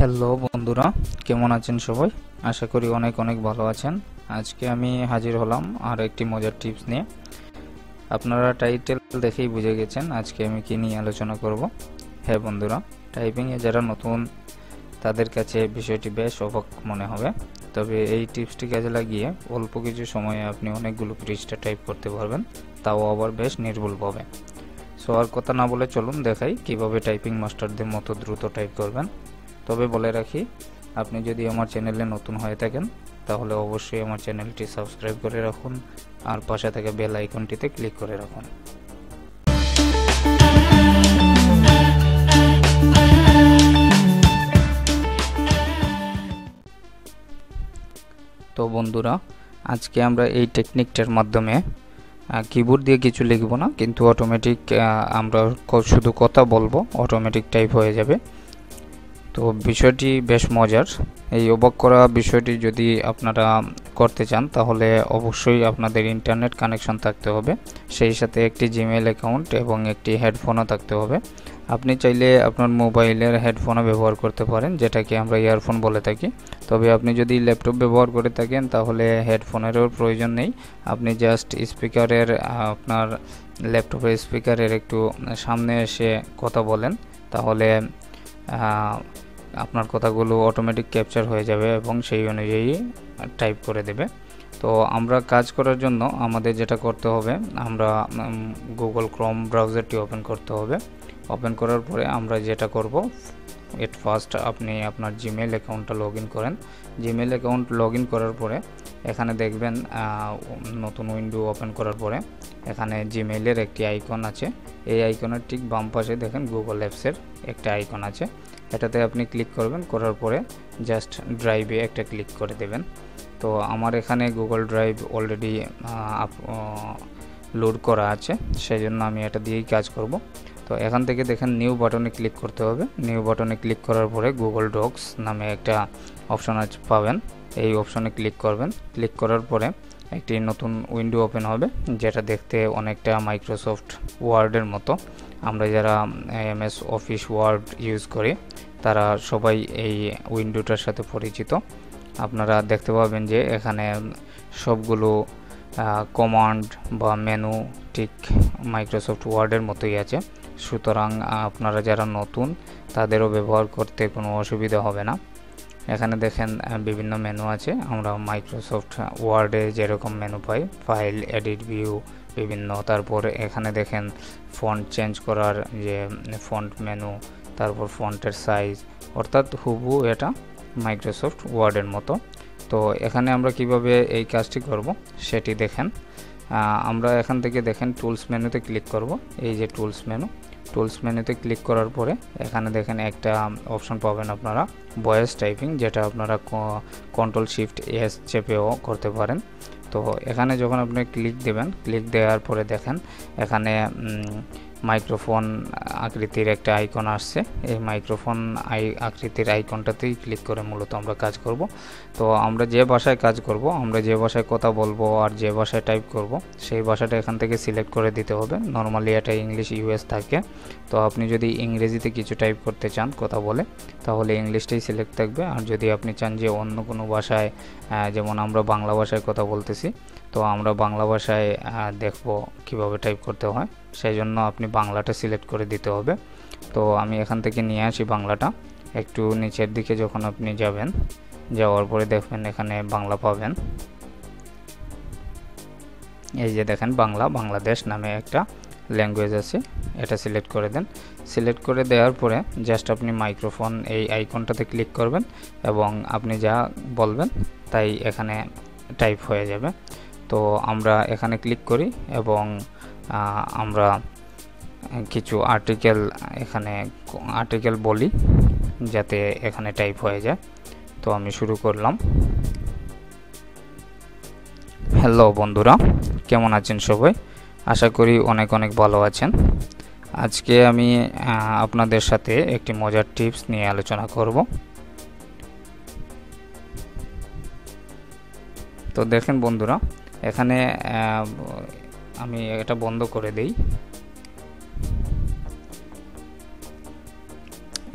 Hello বন্ধুরা, কেমন আছেন সবাই? আশা করি অনেক অনেক ভালো আছেন। আজকে আমি হাজির হলাম আর একটি মজার টিপস নিয়ে। আপনারা টাইটেল দেখেই বুঝে গেছেন আজকে আমি কি নিয়ে আলোচনা করব। হ্যাঁ বন্ধুরা, টাইপিংয়ে যারা নতুন তাদের কাছে বিষয়টি বেশ অবাক মনে হবে, তবে এই টিপসটি কাজে লাগিয়ে অল্প কিছু সময়ে আপনি অনেকগুলো পৃষ্ঠা টাইপ করতে পারবেন, তাও আবার বেশ নির্ভুলভাবে। সো আর কথা না বলে চলুন দেখাই কিভাবে টাইপিং মাস্টারদের মতো দ্রুত টাইপ করবেন। তবে বলে রাখি, আপনি যদি আমার চ্যানেলে নতুন হয়ে থাকেন তাহলে অবশ্যই আমার চ্যানেলটি সাবস্ক্রাইব করে রাখুন আর পাশে থাকা বেল আইকনটিতে ক্লিক করে রাখুন। তো বন্ধুরা, আজকে আমরা এই টেকনিকটার মাধ্যমে কিবোর্ড দিয়ে কিছু লিখব না, কিন্তু অটোমেটিক আমরা শুধু কথা বলবো, অটোমেটিক টাইপ হয়ে যাবে। তো বিষয়টি বেশ মজার। এই অবাক করা বিষয়টি যদি আপনারা করতে চান তাহলে অবশ্যই আপনাদের ইন্টারনেট কানেকশন থাকতে হবে, সেই সাথে একটি জিমেইল অ্যাকাউন্ট এবং একটি হেডফোনও থাকতে হবে। আপনি চাইলে আপনার মোবাইলের হেডফোনও ব্যবহার করতে পারেন, যেটাকে আমরা ইয়ারফোন বলে থাকি। তবে আপনি যদি ল্যাপটপ ব্যবহার করে থাকেন তাহলে হেডফোনেরও প্রয়োজন নেই। আপনি জাস্ট স্পিকারের আপনার ল্যাপটপের স্পিকারের একটু সামনে এসে কথা বলেন, তাহলে আপনার কথাগুলো অটোমেটিক ক্যাপচার হয়ে যাবে এবং সেই অনুযায়ী টাইপ করে দেবে। তো আমরা কাজ করার জন্য আমাদের যেটা করতে হবে, আমরা গুগল ক্রোম ব্রাউজারটি ওপেন করতে হবে। ওপেন করার পরে আমরা যেটা করব, এট ফার্স্ট আপনি আপনার জিমেইল অ্যাকাউন্টটা লগ ইন করেন। জিমেইল অ্যাকাউন্ট লগ ইন করার পরে এখানে দেখবেন নতুন উইন্ডো ওপেন করার পরে এখানে জিমেইলের একটি আইকন আছে। এই আইকনের ঠিক বাম পাশে দেখেন গুগল অ্যাপসের একটা আইকন আছে, এটাতে আপনি ক্লিক করবেন। করার পরে জাস্ট ড্রাইভে একটা ক্লিক করে দেবেন। তো আমার এখানে গুগল ড্রাইভ অলরেডি লোড করা আছে, সেই জন্য আমি এটা দিয়েই কাজ করব। তো এখান থেকে দেখেন নিউ বাটনে ক্লিক করতে হবে। নিউ বাটনে ক্লিক করার পরে গুগল ডক্স নামে একটা অপশন আছে পাবেন, এই অপশনে ক্লিক করবেন। ক্লিক করার পরে একটি নতুন উইন্ডো ওপেন হবে, যেটা দেখতে অনেকটা মাইক্রোসফট ওয়ার্ডের মতো। আমরা যারা এমএস অফিস ওয়ার্ড ইউজ করি তারা সবাই এই উইন্ডোটার সাথে পরিচিত। আপনারা দেখতে পাবেন যে এখানে সবগুলো কমান্ড বা মেনু ঠিক মাইক্রোসফট ওয়ার্ডের মতোই আছে। সুতরাং আপনারা যারা নতুন তাদেরও ব্যবহার করতে কোনো অসুবিধা হবে না। এখানে দেখেন বিভিন্ন মেনু আছে, আমরা মাইক্রোসফট ওয়ার্ডে যেরকম মেনু পাই, ফাইল, এডিট, ভিউ বিভিন্ন। তারপর এখানে দেখেন ফন্ট চেঞ্জ করার যে ফন্ট মেনু, তারপর ফন্টের সাইজ, অর্থাৎ হুবহু এটা মাইক্রোসফট ওয়ার্ডের মতো। তো এখানে আমরা কিভাবে এই কাজটি করব সেটি দেখেন। আমরা এখান থেকে দেখেন টুলস মেনুতে ক্লিক করব। এই যে টুলস মেনুতে ক্লিক করার পরে এখানে দেখেন একটা অপশন পাবেন আপনারা, ভয়েস টাইপিং, যেটা আপনারা Ctrl+Shift+S চেপেও করতে পারেন। তো এখানে যখন আপনি ক্লিক দেবেন, ক্লিক দেওয়ার পরে দেখেন এখানে মাইক্রোফোন আকৃতির একটা আইকন আসছে। এই মাইক্রোফোন আকৃতির আইকনটাতেই ক্লিক করে মূলত আমরা কাজ করব। তো আমরা যে ভাষায় কাজ করব, আমরা যে ভাষায় কথা বলবো আর যে ভাষায় টাইপ করব, সেই ভাষাটা এখান থেকে সিলেক্ট করে দিতে হবে। নর্মালি এটা ইংলিশ ইউএস থাকে, তো আপনি যদি ইংরেজিতে কিছু টাইপ করতে চান কথা বলে তাহলে ইংলিশটাই সিলেক্ট থাকবে। আর যদি আপনি চান যে অন্য কোনো ভাষায়, যেমন আমরা বাংলা ভাষায় কথা বলতেছি, তো আমরা বাংলা ভাষায় দেখব কিভাবে টাইপ করতে হয়, সেই জন্য আপনি বাংলাটা সিলেক্ট করে দিতে হবে। তো আমি এখান থেকে নিয়ে আসি বাংলাটা। একটু নিচের দিকে যখন আপনি যাবেন, যাওয়ার পরে দেখবেন এখানে বাংলা পাবেন। এই যে দেখেন বাংলাদেশ নামে একটা ল্যাঙ্গুয়েজ আছে, এটা সিলেক্ট করে দেন। সিলেক্ট করে দেওয়ার পরে জাস্ট আপনি মাইক্রোফোন এই আইকনটাতে ক্লিক করবেন এবং আপনি যা বলবেন তাই এখানে টাইপ হয়ে যাবে। তো আমরা এখানে ক্লিক করি এবং আমরা কিছু আর্টিকেল বলি যাতে এখানে টাইপ হয়ে যায়। তো আমি শুরু করলাম। হ্যালো বন্ধুরা, কেমন আছেন সবাই? আশা করি অনেক অনেক ভালো আছেন। আজকে আমি আপনাদের সাথে একটি মজার টিপস নিয়ে আলোচনা করব। তো দেখেন বন্ধুরা, এখানে আমি এটা বন্ধ করে দেই।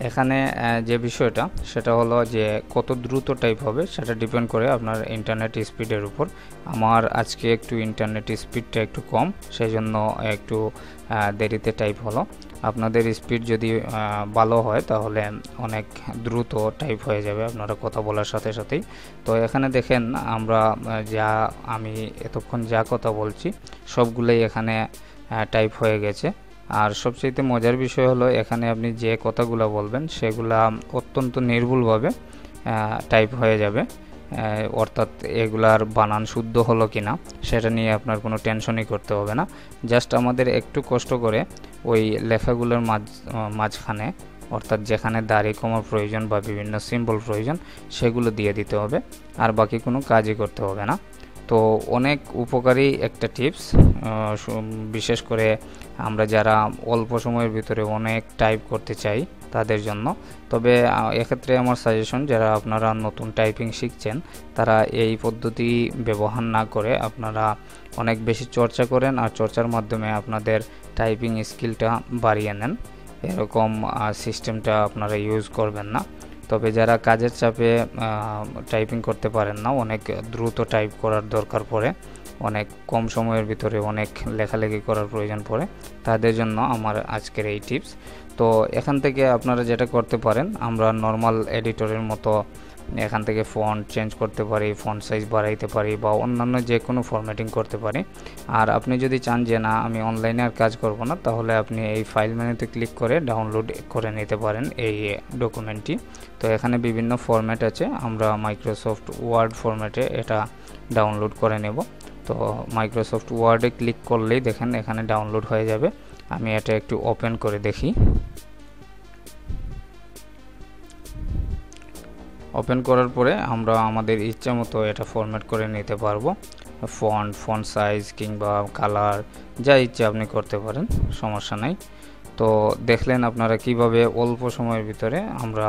এখানে যে বিষয়টা সেটা হলো যে কত দ্রুত টাইপ হবে সেটা ডিপেন্ড করে আপনার ইন্টারনেট স্পিডের উপর। আমার আজকে একটু ইন্টারনেট স্পিডটা একটু কম, সেই জন্য একটু দেরিতে টাইপ হলো। আপনাদের স্পিড যদি ভালো হয় তাহলে অনেক দ্রুত টাইপ হয়ে যাবে আপনারা কথা বলার সাথে সাথেই। তো এখানে দেখেন আমরা আমি এতক্ষণ যা কথা বলছি সবগুলোই এখানে টাইপ হয়ে গেছে। আর সবচেয়ে মজার বিষয় হলো এখানে আপনি যে কথাগুলো বলবেন সেগুলা অত্যন্ত নির্ভুলভাবে টাইপ হয়ে যাবে, অর্থাৎ এগুলার বানান শুদ্ধ হলো কিনা সেটা নিয়ে আপনার কোনো টেনশনই করতে হবে না। জাস্ট আমাদের একটু কষ্ট করে ওই লেখাগুলোর মাঝখানে, অর্থাৎ যেখানে দাড়ি কমার প্রয়োজন বা বিভিন্ন সিম্বল প্রয়োজন সেগুলো দিয়ে দিতে হবে, আর বাকি কোনো কাজই করতে হবে না। তো অনেক উপকারী একটা টিপস, বিশেষ করে আমরা যারা অল্প সময়ের ভিতরে অনেক টাইপ করতে চাই তাদের জন্য। তবে এক্ষেত্রে আমার সাজেশন, যারা আপনারা নতুন টাইপিং শিখছেন তারা এই পদ্ধতি ব্যবহার না করে আপনারা অনেক বেশি চর্চা করেন, আর চর্চার মাধ্যমে আপনাদের টাইপিং স্কিলটা বাড়িয়ে নেন। এরকম সিস্টেমটা আপনারা ইউজ করবেন না। তবে যারা কাজের চাপে টাইপিং করতে পারেন না, অনেক দ্রুত টাইপ করার দরকার পড়ে, অনেক কম সময়ের ভিতরে অনেক লেখালেখি করার প্রয়োজন পড়ে, তাদের জন্য আমার আজকের এই টিপস। তো এখান থেকে আপনারা যেটা করতে পারেন, আমরা নর্মাল এডিটরের মতো এখান থেকে ফন্ট চেঞ্জ করতে পারি, ফন্ট সাইজ বাড়াইতে পারি বা অন্যান্য যে কোনো ফরম্যাটিং করতে পারি। আর আপনি যদি চান যে না আমি অনলাইনে আর কাজ করব না, তাহলে আপনি এই ফাইল মেনুতে ক্লিক করে ডাউনলোড করে নিতে পারেন এই ডকুমেন্টটি। তো এখানে বিভিন্ন ফরম্যাট আছে, আমরা মাইক্রোসফট ওয়ার্ড ফরম্যাটে এটা ডাউনলোড করে নেব। তো মাইক্রোসফট ওয়ার্ডে ক্লিক করলেই দেখেন এখানে ডাউনলোড হয়ে যাবে। আমি এটা একটু ওপেন করে দেখি। ওপেন করার পরে আমরা আমাদের ইচ্ছা মতো এটা ফরম্যাট করে নিতে পারবো, ফন্ট সাইজ কিংবা কালার যা ইচ্ছে আপনি করতে পারেন, সমস্যা নাই। তো দেখলেন আপনারা কিভাবে অল্প সময়ের ভিতরে আমরা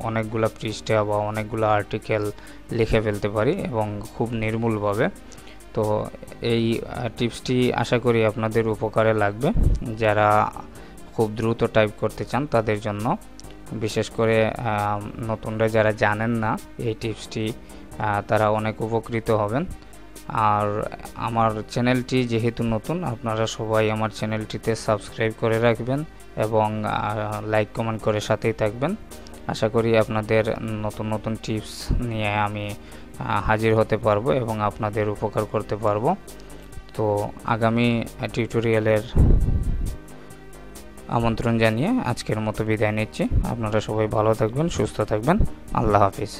অনেকগুলা পৃষ্ঠা বা অনেকগুলো আর্টিকেল লিখে ফেলতে পারি এবং খুব নির্মূলভাবে। তো এই টিপসটি আশা করি আপনাদের উপকারে লাগবে, যারা খুব দ্রুত টাইপ করতে চান তাদের জন্য। বিশেষ করে নতুনরা যারা জানেন না এই টিপসটি, তারা অনেক উপকৃত হবেন। আর আমার চ্যানেলটি যেহেতু নতুন, আপনারা সবাই আমার চ্যানেলটিতে সাবস্ক্রাইব করে রাখবেন এবং লাইক কমেন্ট করে সাথেই থাকবেন। আশা করি আপনাদের নতুন নতুন টিপস নিয়ে আমি হাজির হতে পারবো এবং আপনাদের উপকার করতে পারবো। তো আগামী টিউটোরিয়ালের আমন্ত্রণ জানিয়ে আজকের মতো বিদায় নিচ্ছি। আপনারা সবাই ভালো থাকবেন, সুস্থ থাকবেন। আল্লাহ হাফিজ।